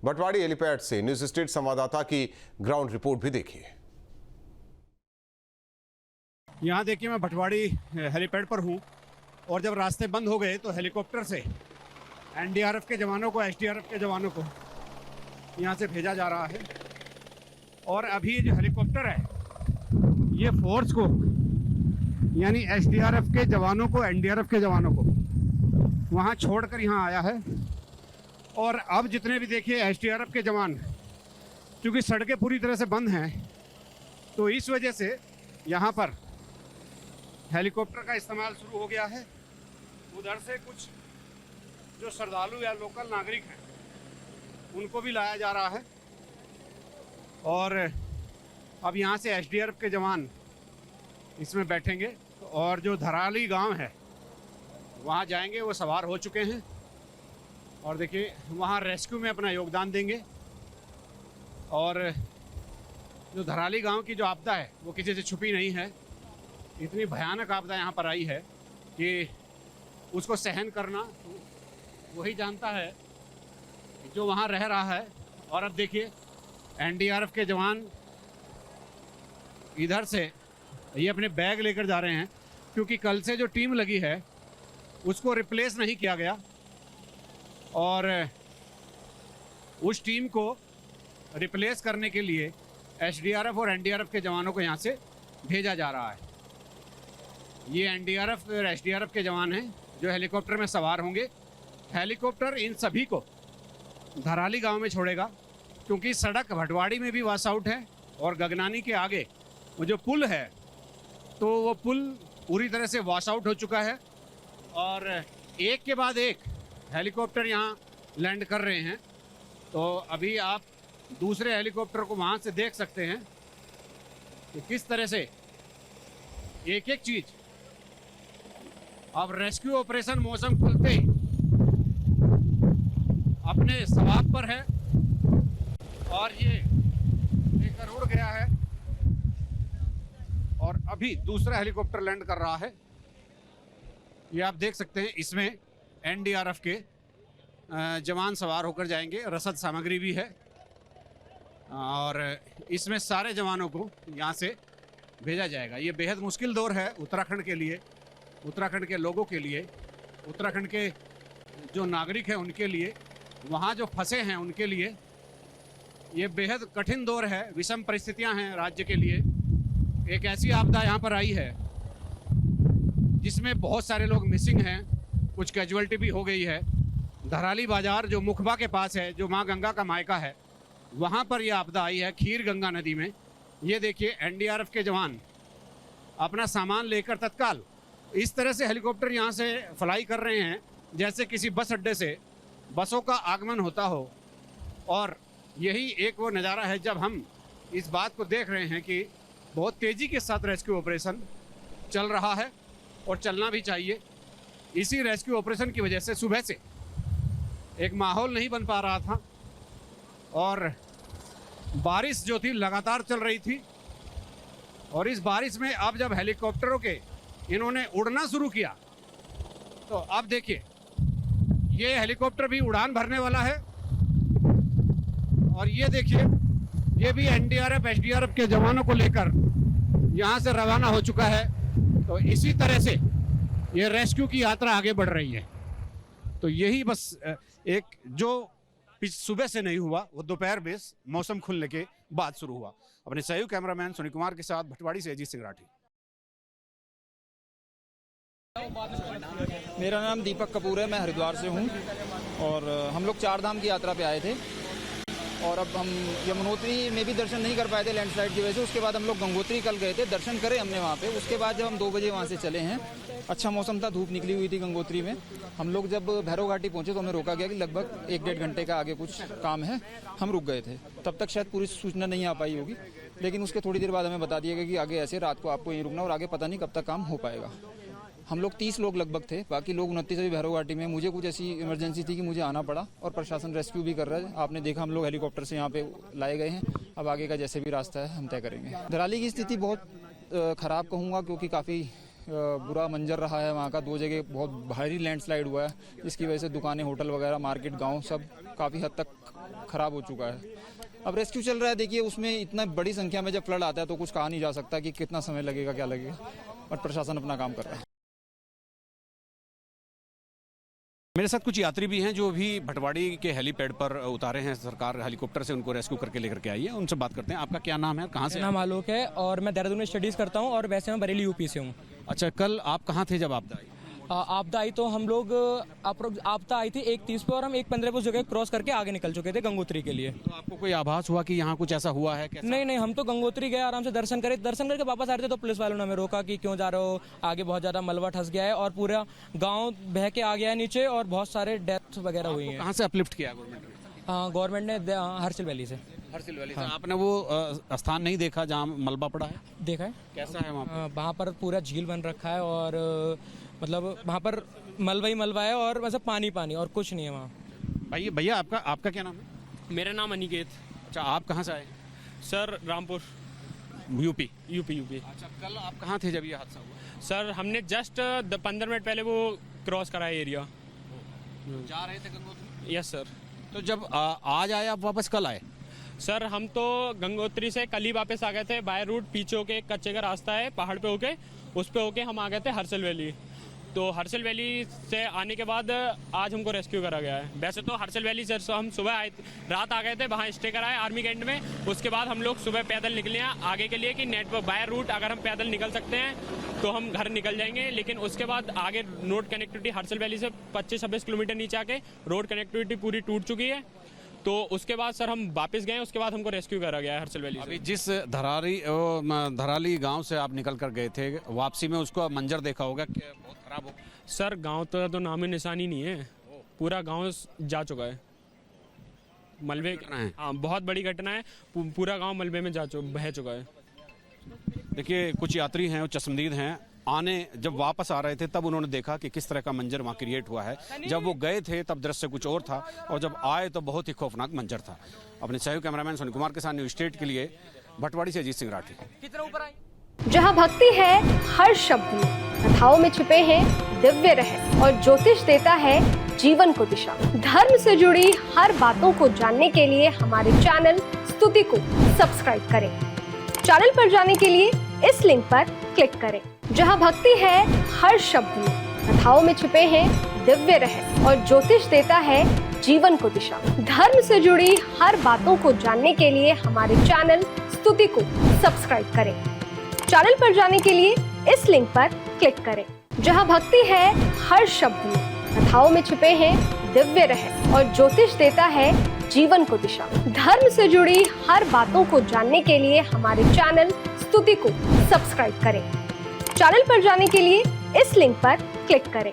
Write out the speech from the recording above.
Bhatwari helipad से news state संवाददाता की ग्राउंड रिपोर्ट भी देखिए। यहाँ देखिए, मैं भटवाड़ी हेलीपैड पर हूँ और जब रास्ते बंद हो गए तो हेलीकॉप्टर से एनडीआरएफ के जवानों को, एसडीआरएफ के जवानों को यहाँ से भेजा जा रहा है। और अभी जो हेलीकॉप्टर है ये फोर्स को, यानी एसडीआरएफ के जवानों को, एनडीआरएफ के जवानों को वहाँ छोड़कर यहाँ आया है। और अब जितने भी देखिए एसडीआरएफ के जवान, क्योंकि सड़कें पूरी तरह से बंद हैं तो इस वजह से यहाँ पर हेलीकॉप्टर का इस्तेमाल शुरू हो गया है। उधर से कुछ जो श्रद्धालु या लोकल नागरिक हैं उनको भी लाया जा रहा है। और अब यहाँ से एसडीआरएफ के जवान इसमें बैठेंगे और जो धराली गांव है वहाँ जाएंगे। वो सवार हो चुके हैं और देखिए वहाँ रेस्क्यू में अपना योगदान देंगे। और जो धराली गांव की जो आपदा है वो किसी से छुपी नहीं है। इतनी भयानक आपदा यहाँ पर आई है कि उसको सहन करना वही जानता है जो वहाँ रह रहा है। और अब देखिए एनडीआरएफ के जवान इधर से ये अपने बैग लेकर जा रहे हैं, क्योंकि कल से जो टीम लगी है उसको रिप्लेस नहीं किया गया और उस टीम को रिप्लेस करने के लिए एसडीआरएफ और एनडीआरएफ के जवानों को यहाँ से भेजा जा रहा है। ये एनडीआरएफ और एसडीआरएफ के जवान हैं जो हेलीकॉप्टर में सवार होंगे। हेलीकॉप्टर इन सभी को धराली गांव में छोड़ेगा, क्योंकि सड़क भटवाड़ी में भी वॉश आउट है और गगनानी के आगे वो जो पुल है तो वो पुल पूरी तरह से वॉश आउट हो चुका है। और एक के बाद एक हेलीकॉप्टर यहाँ लैंड कर रहे हैं। तो अभी आप दूसरे हेलीकॉप्टर को वहाँ से देख सकते हैं कि किस तरह से एक एक चीज़ अब रेस्क्यू ऑपरेशन मौसम खुलते ही अपने सवाब पर है। और ये लेकर उड़ गया है और अभी दूसरा हेलीकॉप्टर लैंड कर रहा है। ये आप देख सकते हैं, इसमें एनडीआरएफ के जवान सवार होकर जाएंगे। रसद सामग्री भी है और इसमें सारे जवानों को यहाँ से भेजा जाएगा। ये बेहद मुश्किल दौर है उत्तराखंड के लिए, उत्तराखंड के लोगों के लिए, उत्तराखंड के जो नागरिक हैं उनके लिए, वहाँ जो फंसे हैं उनके लिए ये बेहद कठिन दौर है। विषम परिस्थितियाँ हैं राज्य के लिए। एक ऐसी आपदा यहाँ पर आई है जिसमें बहुत सारे लोग मिसिंग हैं, कुछ कैजुअल्टी भी हो गई है। धराली बाजार जो मुखबा के पास है, जो माँ गंगा का मायका है, वहाँ पर यह आपदा आई है, खीर गंगा नदी में। ये देखिए एनडीआरएफ के जवान अपना सामान लेकर तत्काल इस तरह से हेलीकॉप्टर यहाँ से फ्लाई कर रहे हैं जैसे किसी बस अड्डे से बसों का आगमन होता हो। और यही एक वो नज़ारा है जब हम इस बात को देख रहे हैं कि बहुत तेज़ी के साथ रेस्क्यू ऑपरेशन चल रहा है और चलना भी चाहिए। इसी रेस्क्यू ऑपरेशन की वजह से सुबह से एक माहौल नहीं बन पा रहा था और बारिश जो थी लगातार चल रही थी। और इस बारिश में अब जब हेलीकॉप्टरों के इन्होंने उड़ना शुरू किया तो अब देखिए ये हेलीकॉप्टर भी उड़ान भरने वाला है। और ये देखिए ये भी एनडीआरएफ एसडीआरएफ के जवानों को लेकर यहाँ से रवाना हो चुका है। तो इसी तरह से ये रेस्क्यू की यात्रा आगे बढ़ रही है। तो यही बस एक जो सुबह से नहीं हुआ वो दोपहर में मौसम खुलने के बाद शुरू हुआ। अपने सहयोगी कैमरामैन सुनील कुमार के साथ भटवाड़ी से अजीत सिंह राठी। मेरा नाम दीपक कपूर है, मैं हरिद्वार से हूँ और हम लोग 4 धाम की यात्रा पे आए थे और अब हम यमुनोत्री में भी दर्शन नहीं कर पाए थे लैंडस्लाइड की वजह से। उसके बाद हम लोग गंगोत्री कल गए थे, दर्शन करे हमने वहाँ पे। उसके बाद जब हम 2 बजे वहाँ से चले हैं, अच्छा मौसम था, धूप निकली हुई थी गंगोत्री में। हम लोग जब भैरव घाटी पहुँचे तो हमें रोका गया कि लगभग 1-1.5 घंटे का आगे कुछ काम है, हम रुक गए थे। तब तक शायद पूरी सूचना नहीं आ पाई होगी, लेकिन उसके थोड़ी देर बाद हमें बता दिया गया कि आगे ऐसे रात को आपको यहीं रुकना और आगे पता नहीं कब तक काम हो पाएगा। हम लोग 30 लोग लगभग थे, बाकी लोग 29 अभी भैरव घाटी में। मुझे कुछ ऐसी इमरजेंसी थी कि मुझे आना पड़ा और प्रशासन रेस्क्यू भी कर रहा है। आपने देखा हम लोग हेलीकॉप्टर से यहाँ पे लाए गए हैं। अब आगे का जैसे भी रास्ता है हम तय करेंगे। धराली की स्थिति बहुत ख़राब कहूँगा, क्योंकि काफ़ी बुरा मंजर रहा है वहाँ का। 2 जगह बहुत भारी लैंडस्लाइड हुआ है, जिसकी वजह से दुकानें, होटल वगैरह, मार्केट, गांव सब काफ़ी हद तक ख़राब हो चुका है। अब रेस्क्यू चल रहा है। देखिए, उसमें इतना बड़ी संख्या में जब फ्लड आता है तो कुछ कहा नहीं जा सकता कि कितना समय लगेगा, क्या लगेगा, बट प्रशासन अपना काम कर रहा है। मेरे साथ कुछ यात्री भी हैं जो अभी भटवाड़ी के हेलीपैड पर उतारे हैं। सरकार हेलीकॉप्टर से उनको रेस्क्यू करके लेकर के आई है। उनसे बात करते हैं। आपका क्या नाम है, कहाँ से? मेरा नाम आलोक है और मैं देहरादून में स्टडीज़ करता हूँ और वैसे मैं बरेली यूपी से हूँ। अच्छा, कल आप कहाँ थे जब आपदा आई? आपदा आई तो हम लोग आपदा आई थी 1:30 पे और हम 1:15 पे उस जगह क्रॉस करके आगे निकल चुके थे गंगोत्री के लिए। तो आपको कोई आभास हुआ कि यहाँ कुछ ऐसा हुआ है? कैसा? नहीं, हम तो गंगोत्री गए, आराम से दर्शन करके वापस आ रहे थे तो पुलिस वालों ने हमें रोका कि क्यों जा रहे हो, आगे बहुत ज़्यादा मलबा ठस गया है और पूरा गाँव बह के आ गया है नीचे और बहुत सारे डेथ वगैरह हुई हैं। कहाँ से अपलिफ्ट किया गवर्नमेंट ने? गवर्नमेंट ने हर्सिल वैली से। हर्सिल वैली से। आपने वो स्थान नहीं देखा जहाँ मलबा पड़ा है? देखा है। कैसा है वहाँ? वहाँ पर पूरा झील बन रखा है और मतलब वहाँ पर मलबा ही मलबा है और मतलब पानी और कुछ नहीं है वहाँ। भैया आपका क्या नाम है? मेरा नाम अनिकेत। अच्छा, आप कहाँ से आए? Sir Rampur, UP. अच्छा, कल आप कहाँ थे जब ये हादसा हुआ? सर हमने जस्ट 15 मिनट पहले वो क्रॉस करा है एरिया। जा रहे थे गंगोत्री? Yes sir. तो जब आज आए आप वापस कल आए? सर हम तो गंगोत्री से कल ही वापस आ गए थे बाय रूट। पीछे होके एक कच्चे का रास्ता है पहाड़ पे होके, उस पे होके हम आ गए थे हर्सिल वैली। तो हर्सिल वैली से आने के बाद आज हमको रेस्क्यू करा गया है। वैसे तो हर्सिल वैली से हम सुबह आए, रात आ गए थे, वहाँ स्टे कराए आर्मी कैंट में। उसके बाद हम लोग सुबह पैदल निकले हैं आगे के लिए कि नेटवर्क बाय रूट अगर हम पैदल निकल सकते हैं तो हम घर निकल जाएंगे। लेकिन उसके बाद आगे रोड कनेक्टिविटी हर्सिल वैली से 25-26 किलोमीटर नीचे आके रोड कनेक्टिविटी पूरी टूट चुकी है। तो उसके बाद सर हम वापस गए, उसके बाद हमको रेस्क्यू करा गया है हर्सिल वैली से। अभी जिस धराली गांव से आप निकल कर गए थे, वापसी में उसको मंजर देखा होगा कि बहुत खराब हो? सर गांव तो नाम निशानी नहीं है, पूरा गांव जा चुका है मलबे। हाँ, बहुत बड़ी घटना है। पूरा गांव मलबे में बह चुका है। देखिए, कुछ यात्री हैं, चश्मदीद हैं, जब वापस आ रहे थे तब उन्होंने देखा कि किस तरह का मंजर वहाँ क्रिएट हुआ है। जब वो गए थे तब दृश्य कुछ और था और जब आए तो बहुत ही खौफनाक मंजर था। अपने सहयोगी कैमरामैन सोनी कुमार के साथ न्यूज स्टेट के लिए भटवाड़ी से अजीत सिंह राठी। जहाँ भक्ति है हर शब्द में, कथाओं में छिपे हैं दिव्य रहस्य और ज्योतिष देता है जीवन को दिशा। धर्म से जुड़ी हर बातों को जानने के लिए हमारे चैनल स्तुति को सब्सक्राइब करें। चैनल पर जाने के लिए इस लिंक पर क्लिक करें। जहाँ भक्ति है हर शब्द में, कथाओं में छिपे हैं दिव्य रहस्य और ज्योतिष देता है जीवन को दिशा। धर्म से जुड़ी हर बातों को जानने के लिए हमारे चैनल स्तुति को सब्सक्राइब करें। चैनल पर जाने के लिए इस लिंक पर क्लिक करें। जहाँ भक्ति है हर शब्द में, कथाओं में छिपे हैं दिव्य रहस्य और ज्योतिष देता है जीवन को दिशा। धर्म से जुड़ी हर बातों को जानने के लिए हमारे चैनल स्तुति को सब्सक्राइब करें। चैनल पर जाने के लिए इस लिंक पर क्लिक करें।